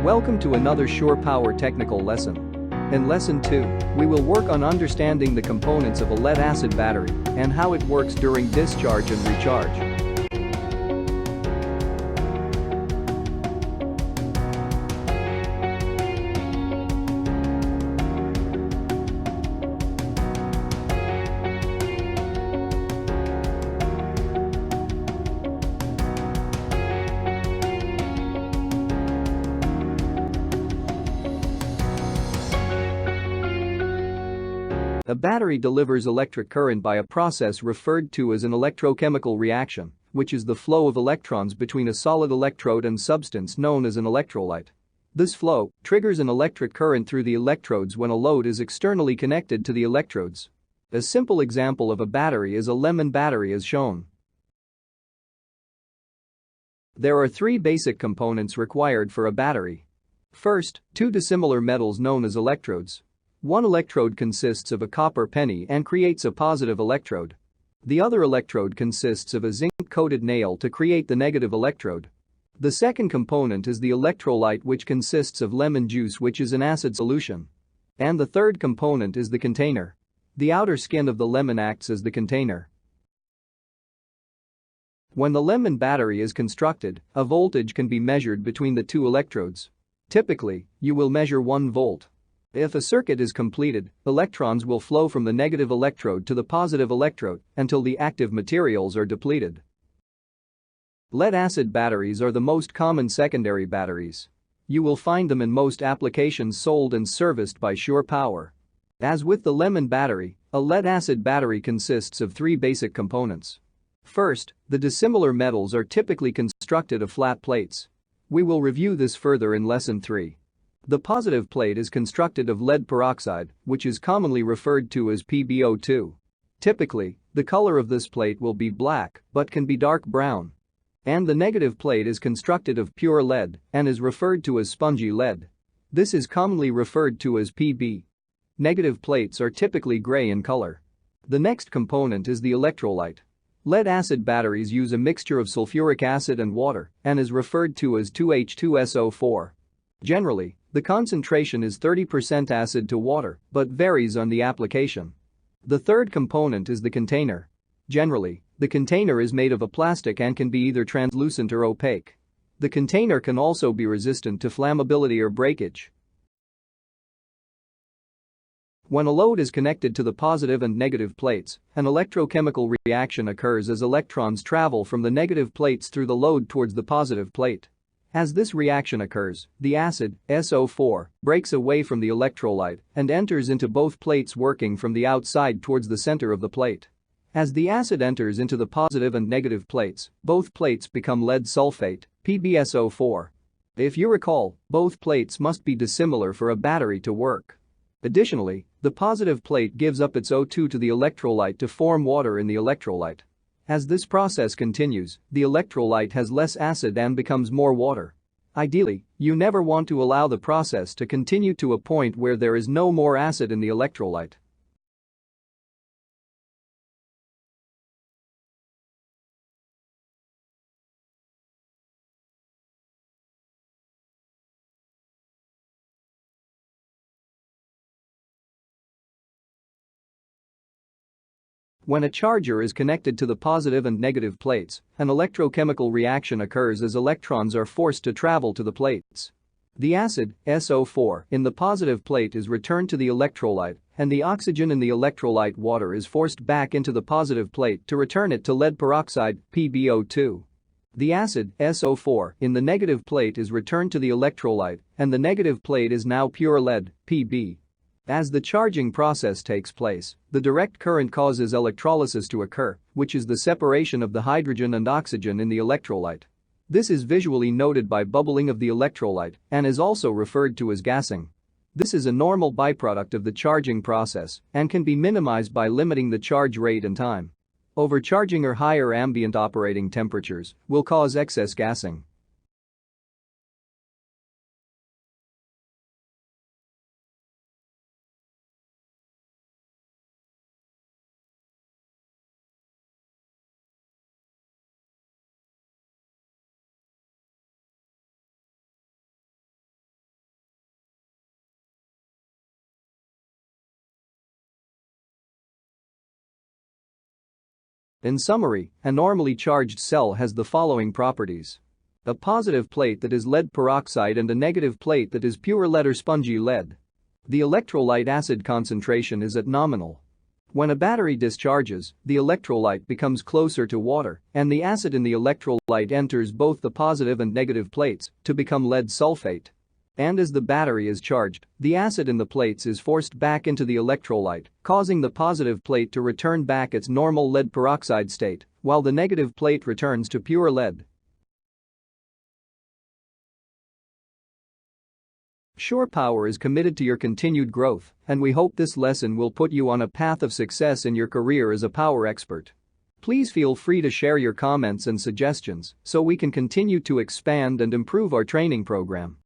Welcome to another Shore Power technical lesson. In lesson 2, we will work on understanding the components of a lead-acid battery and how it works during discharge and recharge. A battery delivers electric current by a process referred to as an electrochemical reaction, which is the flow of electrons between a solid electrode and substance known as an electrolyte. This flow triggers an electric current through the electrodes when a load is externally connected to the electrodes. A simple example of a battery is a lemon battery as shown. There are three basic components required for a battery. First, two dissimilar metals known as electrodes. One electrode consists of a copper penny and creates a positive electrode. The other electrode consists of a zinc-coated nail to create the negative electrode. The second component is the electrolyte, which consists of lemon juice, which is an acid solution. And the third component is the container. The outer skin of the lemon acts as the container. When the lemon battery is constructed, a voltage can be measured between the two electrodes. Typically, you will measure 1 volt. If a circuit is completed, electrons will flow from the negative electrode to the positive electrode until the active materials are depleted. Lead-acid batteries are the most common secondary batteries. You will find them in most applications sold and serviced by Shore Power. As with the lemon battery, a lead-acid battery consists of three basic components. First, the dissimilar metals are typically constructed of flat plates. We will review this further in lesson 3. The positive plate is constructed of lead peroxide, which is commonly referred to as PbO2. Typically, the color of this plate will be black but can be dark brown. And the negative plate is constructed of pure lead and is referred to as spongy lead. This is commonly referred to as Pb. Negative plates are typically gray in color. The next component is the electrolyte. Lead-acid batteries use a mixture of sulfuric acid and water and is referred to as 2H2SO4. Generally, the concentration is 30% acid to water, but varies on the application. The third component is the container. Generally, the container is made of a plastic and can be either translucent or opaque. The container can also be resistant to flammability or breakage. When a load is connected to the positive and negative plates, an electrochemical reaction occurs as electrons travel from the negative plates through the load towards the positive plate. As this reaction occurs, the acid, SO4, breaks away from the electrolyte and enters into both plates, working from the outside towards the center of the plate. As the acid enters into the positive and negative plates, both plates become lead sulfate, PbSO4. If you recall, both plates must be dissimilar for a battery to work. Additionally, the positive plate gives up its O2 to the electrolyte to form water in the electrolyte. As this process continues, the electrolyte has less acid and becomes more water. Ideally, you never want to allow the process to continue to a point where there is no more acid in the electrolyte. When a charger is connected to the positive and negative plates, an electrochemical reaction occurs as electrons are forced to travel to the plates. The acid, SO4, in the positive plate is returned to the electrolyte, and the oxygen in the electrolyte water is forced back into the positive plate to return it to lead peroxide, PbO2. The acid, SO4, in the negative plate is returned to the electrolyte, and the negative plate is now pure lead, Pb. As the charging process takes place, the direct current causes electrolysis to occur, which is the separation of the hydrogen and oxygen in the electrolyte. This is visually noted by bubbling of the electrolyte and is also referred to as gassing. This is a normal byproduct of the charging process and can be minimized by limiting the charge rate and time. Overcharging or higher ambient operating temperatures will cause excess gassing. In summary, a normally charged cell has the following properties: a positive plate that is lead peroxide and a negative plate that is pure lead or spongy lead. The electrolyte acid concentration is at nominal. When a battery discharges, the electrolyte becomes closer to water, and the acid in the electrolyte enters both the positive and negative plates to become lead sulfate. And as the battery is charged, the acid in the plates is forced back into the electrolyte, causing the positive plate to return back its normal lead peroxide state, while the negative plate returns to pure lead. Shore Power is committed to your continued growth, and we hope this lesson will put you on a path of success in your career as a power expert. Please feel free to share your comments and suggestions so we can continue to expand and improve our training program.